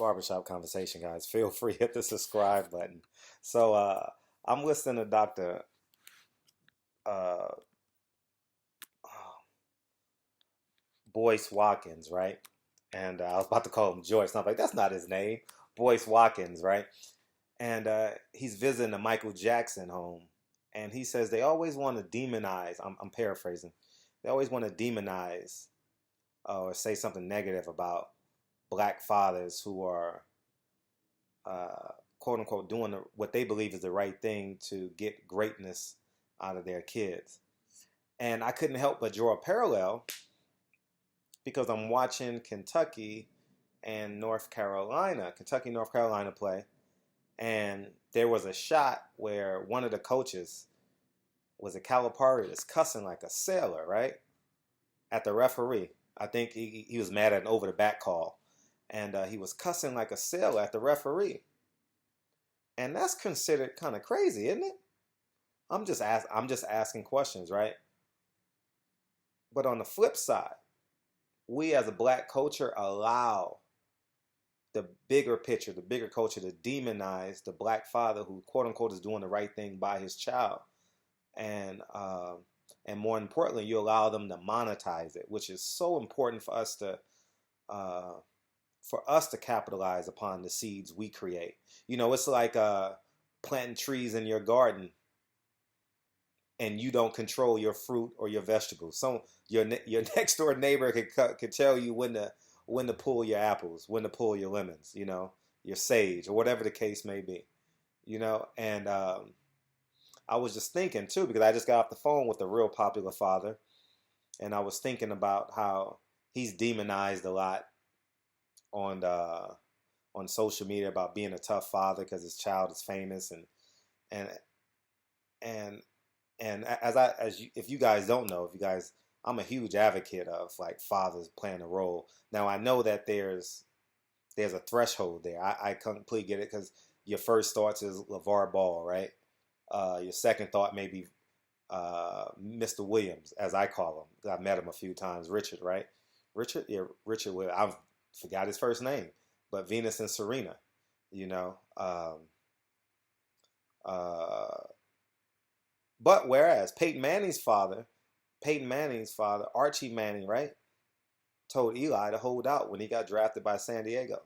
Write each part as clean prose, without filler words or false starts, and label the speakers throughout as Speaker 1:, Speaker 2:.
Speaker 1: Barbershop conversation, guys. Feel free, hit the subscribe button. So I'm listening to Dr. Uh, Boyce Watkins, right? And I was about to call him Joyce, and I'm like, that's not his name. Boyce Watkins, right? And he's visiting the Michael Jackson home. And he says they always want to demonize, I'm paraphrasing, they always want to demonize or say something negative about black fathers who are quote unquote doing what they believe is the right thing to get greatness out of their kids. And I couldn't help but draw a parallel because I'm watching Kentucky and North Carolina, North Carolina play. And there was a shot where one of the coaches was a Calipari that's cussing like a sailor, right? At the referee. I think he was mad at an over the back call. And he was cussing like a sailor at the referee. And that's considered kind of crazy, isn't it? I'm just asking questions, right? But on the flip side, we as a black culture allow the bigger picture, the bigger culture to demonize the black father who quote unquote is doing the right thing by his child. And more importantly, you allow them to monetize it, which is so important for us to capitalize upon the seeds we create. You know, it's like planting trees in your garden and you don't control your fruit or your vegetables. So your next door neighbor could tell you when to pull your apples, when to pull your lemons, you know, your sage or whatever the case may be, you know. And I was just thinking too, because I just got off the phone with a real popular father, and I was thinking about how he's demonized a lot on social media about being a tough father because his child is famous and and if you guys don't know, I'm a huge advocate of like fathers playing a role. Now I know that there's a threshold there. I completely get it because your first thoughts is LeVar Ball, right? Your second thought may be Mr. Williams, as I call him. I met him a few times. Richard, right? Richard, yeah, Richard. I forgot his first name, but Venus and Serena, you know. But whereas Peyton Manning's father, Archie Manning, right, told Eli to hold out when he got drafted by San Diego.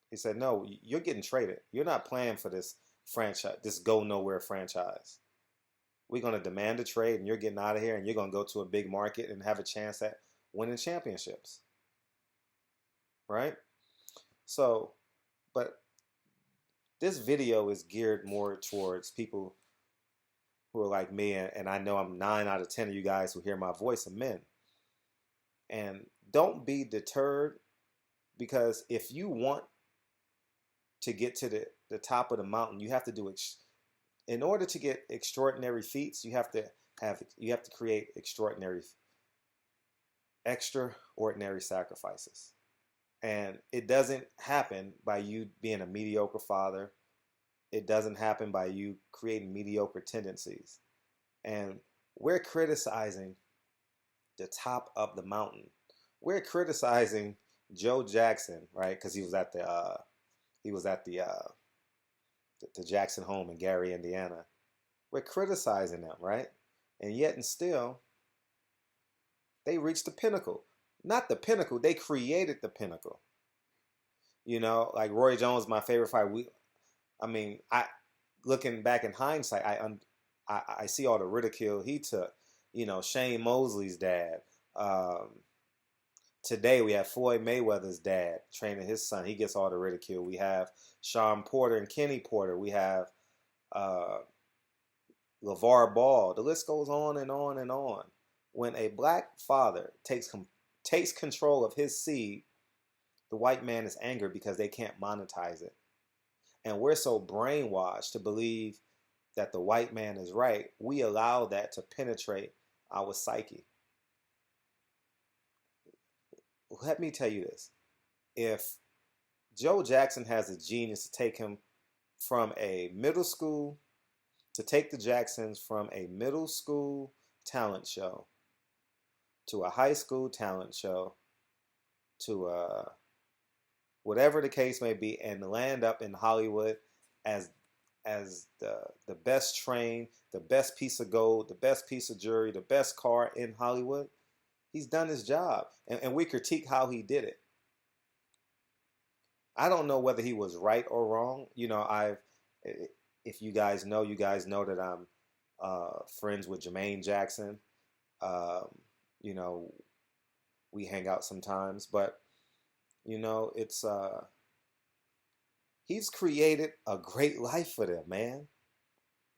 Speaker 1: He said, "No, you're getting traded. You're not playing for this franchise, this go nowhere franchise. We're going to demand a trade, and you're getting out of here, and you're going to go to a big market and have a chance at winning championships." Right? So, but this video is geared more towards people who are like me, and I know I'm 9 out of 10 of you guys who hear my voice are men. And don't be deterred, because if you want to get to the top of the mountain, you have to do in order to get extraordinary feats, you have to create extraordinary sacrifices. And it doesn't happen by you being a mediocre father. It doesn't happen by you creating mediocre tendencies. And we're criticizing the top of the mountain. We're criticizing Joe Jackson, right? Because he was at the Jackson home in Gary, Indiana. We're criticizing them, right? And yet and still, they reached the pinnacle. Not the pinnacle, they created the pinnacle. You know, like Roy Jones, my favorite fighter. Looking back in hindsight, I see all the ridicule he took. You know, Shane Mosley's dad. Today we have Floyd Mayweather's dad training his son. He gets all the ridicule. We have Sean Porter and Kenny Porter. We have LeVar Ball. The list goes on and on and on. When a black father takes control of his seed, the white man is angry because they can't monetize it. And we're so brainwashed to believe that the white man is right, we allow that to penetrate our psyche. Let me tell you this. If Joe Jackson has the genius to take him from a middle school, to take the Jacksons from a middle school talent show to a high school talent show to a whatever the case may be, and land up in Hollywood as the best train, the best piece of gold, the best piece of jewelry, the best car in Hollywood. He's done his job, and we critique how he did it. I don't know whether he was right or wrong. If you guys know that I'm friends with Jermaine Jackson. Um, you know, we hang out sometimes, but it's he's created a great life for them, man.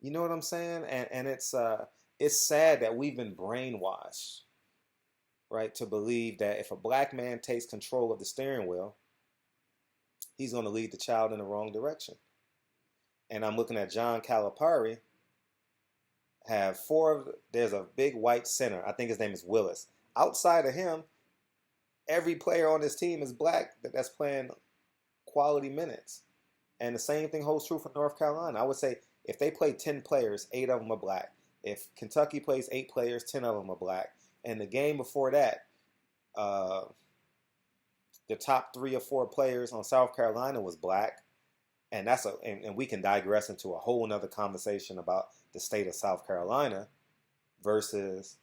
Speaker 1: You know what I'm saying? And it's sad that we've been brainwashed, right, to believe that if a black man takes control of the steering wheel, he's going to lead the child in the wrong direction. And I'm looking at John Calipari. There's a big white center. I think his name is Willis. Outside of him, every player on this team is black that's playing quality minutes. And the same thing holds true for North Carolina. I would say if they play 10 players, 8 of them are black. If Kentucky plays 8 players, 10 of them are black. And the game before that, the top 3 or 4 players on South Carolina was black. And and we can digress into a whole nother conversation about the state of South Carolina versus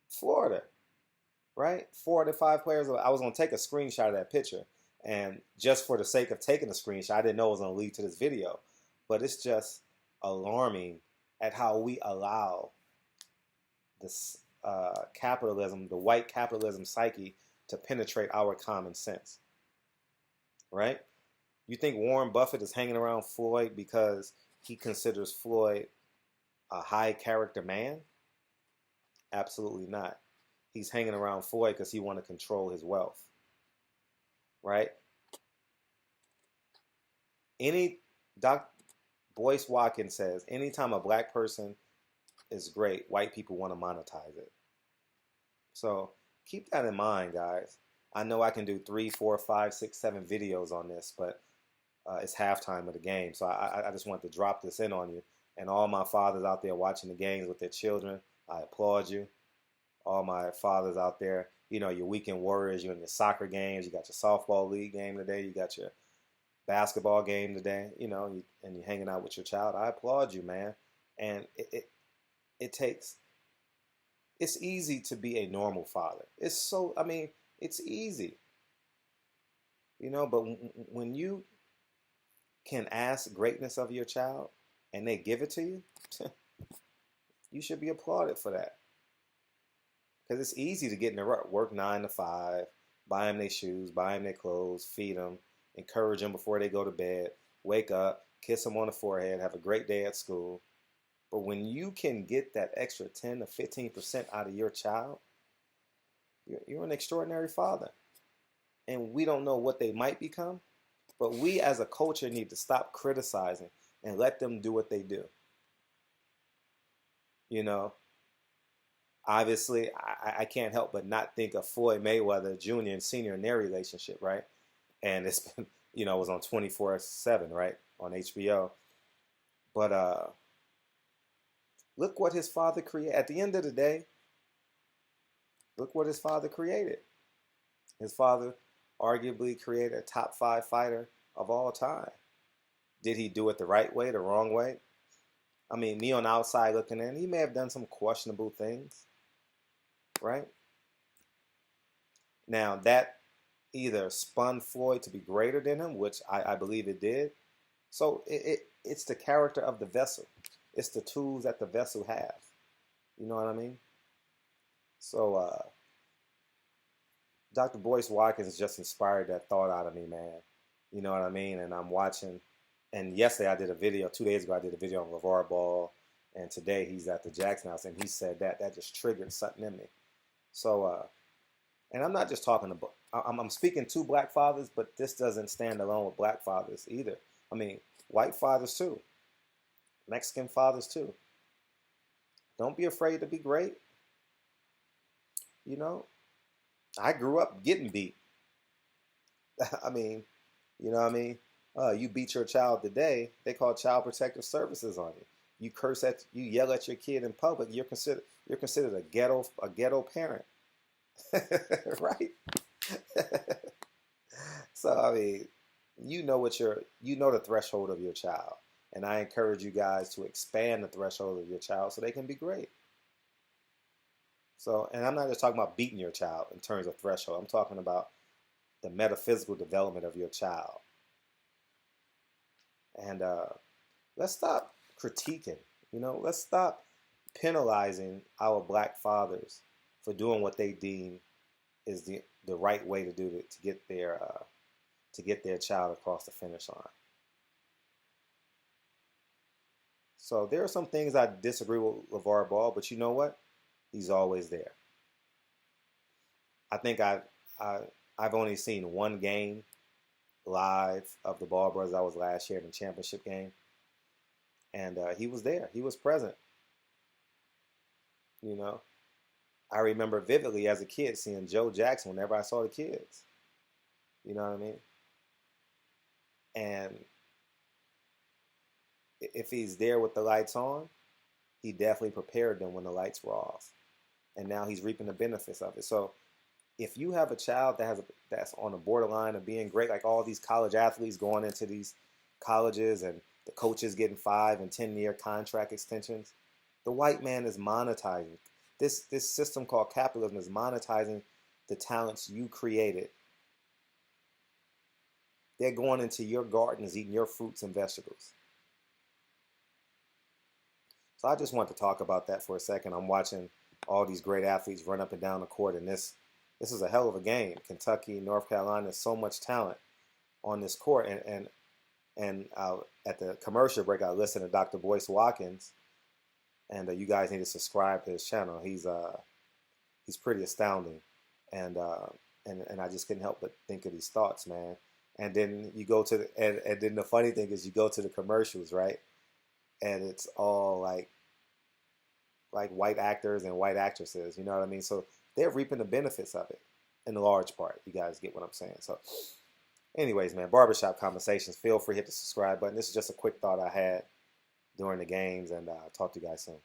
Speaker 1: Florida, right? 4 to 5 players. I was going to take a screenshot of that picture. And just for the sake of taking a screenshot, I didn't know it was going to lead to this video. But it's just alarming at how we allow this capitalism, the white capitalism psyche, to penetrate our common sense, right? You think Warren Buffett is hanging around Floyd because he considers Floyd a high character man? Absolutely not. He's hanging around Floyd because he wants to control his wealth, right? Boyce Watkins says, anytime a black person is great, white people want to monetize it. So keep that in mind, guys. I know I can do 3, 4, 5, 6, 7 videos on this, but it's halftime of the game. So I just want to drop this in on you. And all my fathers out there watching the games with their children, I applaud you. All my fathers out there, your weekend warriors, you're in your soccer games, you got your softball league game today, you got your basketball game today, and you're hanging out with your child. I applaud you, man. And it's easy to be a normal father. It's easy, but when you can ask greatness of your child and they give it to you, you should be applauded for that. Because it's easy to get in the rut, work 9 to 5, buy them their shoes, buy them their clothes, feed them, encourage them before they go to bed, wake up, kiss them on the forehead, have a great day at school. But when you can get that extra 10 to 15% out of your child, you're an extraordinary father. And we don't know what they might become, but we as a culture need to stop criticizing and let them do what they do. Obviously, I can't help but not think of Floyd Mayweather Jr. and Sr. and their relationship, right? And it's been, it was on 24/7, right, on HBO. But look what his father created. At the end of the day, look what his father created. His father arguably created a top 5 fighter of all time. Did he do it the right way, the wrong way? I mean, me on the outside looking in, he may have done some questionable things, right? Now, that either spun Floyd to be greater than him, which I believe it did. So it's the character of the vessel. It's the tools that the vessel has. You know what I mean? So Dr. Boyce Watkins just inspired that thought out of me, man. You know what I mean? And I'm watching. And yesterday I did a video. 2 days ago I did a video on LeVar Ball. And today he's at the Jackson House. And he said that just triggered something in me. So, and I'm not just talking about, I'm speaking to black fathers, but this doesn't stand alone with black fathers either. I mean, white fathers too. Mexican fathers too. Don't be afraid to be great. I grew up getting beat. I mean, you know what I mean? You beat your child today, they call Child Protective Services on you. You yell at your kid in public, you're considered a ghetto parent. Right? So I mean, you know the threshold of your child. And I encourage you guys to expand the threshold of your child so they can be great. So, and I'm not just talking about beating your child in terms of threshold. I'm talking about the metaphysical development of your child. And let's stop critiquing. Let's stop penalizing our black fathers for doing what they deem is the right way to do it to get their child across the finish line. So there are some things I disagree with LeVar Ball, but you know what? He's always there. I think I've only seen one game live of the Ball brothers. That was last year in the championship game, and he was there. He was present. I remember vividly as a kid seeing Joe Jackson whenever I saw the kids. You know what I mean? And if he's there with the lights on, he definitely prepared them when the lights were off. And now he's reaping the benefits of it. So if you have a child that's on the borderline of being great, like all these college athletes going into these colleges and the coaches getting 5 and 10-year contract extensions, the white man is monetizing. This system called capitalism is monetizing the talents you created. They're going into your gardens, eating your fruits and vegetables. So I just want to talk about that for a second. I'm watching all these great athletes run up and down the court, and this is a hell of a game. Kentucky, North Carolina, so much talent on this court. And at the commercial break, I listened to Dr. Boyce Watkins, and you guys need to subscribe to his channel. He's pretty astounding, and I just couldn't help but think of these thoughts, man. And then you go to and then the funny thing is you go to the commercials, right? And it's all like white actors and white actresses, you know what I mean? So they're reaping the benefits of it in large part. You guys get what I'm saying? So anyways, man, Barbershop Conversations. Feel free to hit the subscribe button. This is just a quick thought I had during the games, and I'll talk to you guys soon.